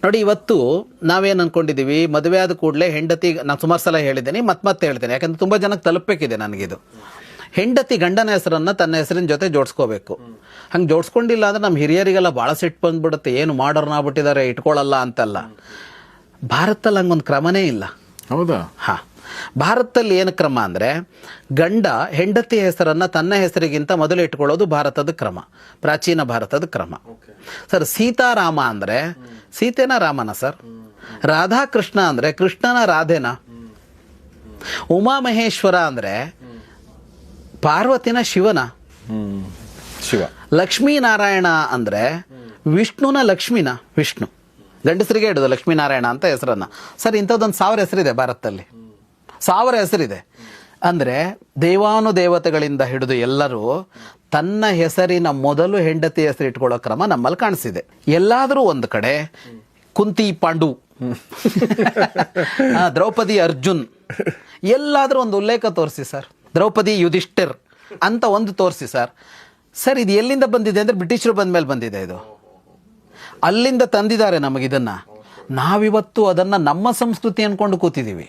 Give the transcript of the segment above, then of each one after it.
ನೋಡಿ, ಇವತ್ತು ನಾವೇನು ಅಂದ್ಕೊಂಡಿದ್ದೀವಿ, ಮದುವೆ ಆದ ಕೂಡಲೇ ಹೆಂಡತಿ, ನಾನು ಸುಮಾರು ಸಲ ಹೇಳಿದ್ದೀನಿ, ಮತ್ತೆ ಹೇಳ್ತೇನೆ, ಯಾಕಂದ್ರೆ ತುಂಬ ಜನಕ್ಕೆ ತಲುಪಬೇಕಿದೆ ನನಗಿದು. ಹೆಂಡತಿ ಗಂಡನ ಹೆಸರನ್ನು ತನ್ನ ಹೆಸರಿನ ಜೊತೆ ಜೋಡಿಸ್ಕೋಬೇಕು. ಹಂಗೆ ಜೋಡಿಸ್ಕೊಂಡಿಲ್ಲ ಅಂದರೆ ನಮ್ಮ ಹಿರಿಯರಿಗೆಲ್ಲ ಭಾಳ ಸಿಟ್ಟು ಬಂದ್ಬಿಡುತ್ತೆ, ಏನು ಮಾಡರ್ನ್ ಆಗ್ಬಿಟ್ಟಿದ್ದಾರೆ, ಇಟ್ಕೊಳ್ಳಲ್ಲ ಅಂತಲ್ಲ. ಭಾರತದಲ್ಲಿ ಹಂಗೊಂದು ಕ್ರಮನೇ ಇಲ್ಲ. ಹೌದಾ? ಹಾಂ, ಭಾರತದಲ್ಲಿ ಏನು ಕ್ರಮ ಅಂದರೆ, ಗಂಡ ಹೆಂಡತಿ ಹೆಸರನ್ನು ತನ್ನ ಹೆಸರಿಗಿಂತ ಮೊದಲು ಇಟ್ಕೊಳ್ಳೋದು ಭಾರತದ ಕ್ರಮ, ಪ್ರಾಚೀನ ಭಾರತದ ಕ್ರಮ. ಸರ್, ಸೀತಾರಾಮ ಅಂದರೆ ಸೀತೆನ ರಾಮನ ಸರ್? ರಾಧಾಕೃಷ್ಣ ಅಂದರೆ ಕೃಷ್ಣನ ರಾಧೆನ? ಉಮಾಮಹೇಶ್ವರ ಅಂದರೆ ಪಾರ್ವತಿನ ಶಿವನ? ಶಿವ. ಲಕ್ಷ್ಮೀನಾರಾಯಣ ಅಂದರೆ ವಿಷ್ಣುನ ಲಕ್ಷ್ಮಿನ? ವಿಷ್ಣು. ಗಂಡಸರಿಗೆ ಇಡೋದು ಲಕ್ಷ್ಮೀನಾರಾಯಣ ಅಂತ ಹೆಸರನ್ನ. ಸರ್, ಇಂಥದ್ದೊಂದು 1000 ಹೆಸರಿದೆ ಭಾರತದಲ್ಲಿ, 1000 ಹೆಸರಿದೆ. ಅಂದರೆ ದೇವಾನುದೇವತೆಗಳಿಂದ ಹಿಡಿದು ಎಲ್ಲರೂ ತನ್ನ ಹೆಸರಿನ ಮೊದಲು ಹೆಂಡತಿ ಹೆಸರು ಇಟ್ಕೊಳ್ಳೋ ಕ್ರಮ ನಮ್ಮಲ್ಲಿ ಕಾಣಿಸಿದೆ. ಎಲ್ಲಾದರೂ ಒಂದು ಕಡೆ ಕುಂತಿ ಪಾಂಡು, ದ್ರೌಪದಿ ಅರ್ಜುನ್, ಎಲ್ಲಾದರೂ ಒಂದು ಉಲ್ಲೇಖ ತೋರಿಸಿ ಸರ್. ದ್ರೌಪದಿ ಯುಧಿಷ್ಠಿರ್ ಅಂತ ಒಂದು ತೋರಿಸಿ ಸರ್. ಸರ್, ಇದು ಎಲ್ಲಿಂದ ಬಂದಿದೆ ಅಂದರೆ ಬ್ರಿಟಿಷರು ಬಂದ ಮೇಲೆ ಬಂದಿದೆ. ಇದು ಅಲ್ಲಿಂದ ತಂದಿದ್ದಾರೆ ನಮಗಿದನ್ನ. ನಾವಿವತ್ತು ಅದನ್ನ ನಮ್ಮ ಸಂಸ್ಕೃತಿ ಅನ್ಕೊಂಡು ಕೂತಿದ್ದೀವಿ.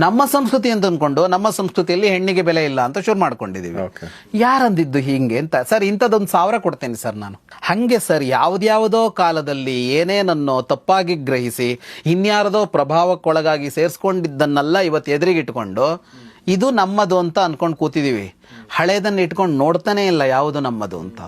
ನಮ್ಮ ಸಂಸ್ಕೃತಿ ಅಂತ ಅಂದ್ಕೊಂಡು ನಮ್ಮ ಸಂಸ್ಕೃತಿಯಲ್ಲಿ ಹೆಣ್ಣಿಗೆ ಬೆಲೆ ಇಲ್ಲ ಅಂತ ಶುರು ಮಾಡ್ಕೊಂಡಿದ್ದೀವಿ. ಯಾರಂದಿದ್ದು ಹಿಂಗೆ ಅಂತ? ಸರ್, ಇಂಥದ್ದೊಂದು 1000 ಕೊಡ್ತೇನೆ ಸರ್ ನಾನು. ಹಂಗೆ ಸರ್, ಯಾವ್ದ್ಯಾವುದೋ ಕಾಲದಲ್ಲಿ ಏನೇನನ್ನೋ ತಪ್ಪಾಗಿ ಗ್ರಹಿಸಿ ಇನ್ಯಾರದೋ ಪ್ರಭಾವಕ್ಕೊಳಗಾಗಿ ಸೇರಿಸ್ಕೊಂಡಿದ್ದನ್ನೆಲ್ಲ ಇವತ್ತು ಎದುರಿಗಿಟ್ಕೊಂಡು ಇದು ನಮ್ಮದು ಅಂತ ಅನ್ಕೊಂಡು ಕೂತಿದ್ದೀವಿ. ಹಳೇದನ್ನ ಇಟ್ಕೊಂಡು ನೋಡ್ತಾನೆ ಇಲ್ಲ ಯಾವುದು ನಮ್ಮದು ಅಂತ.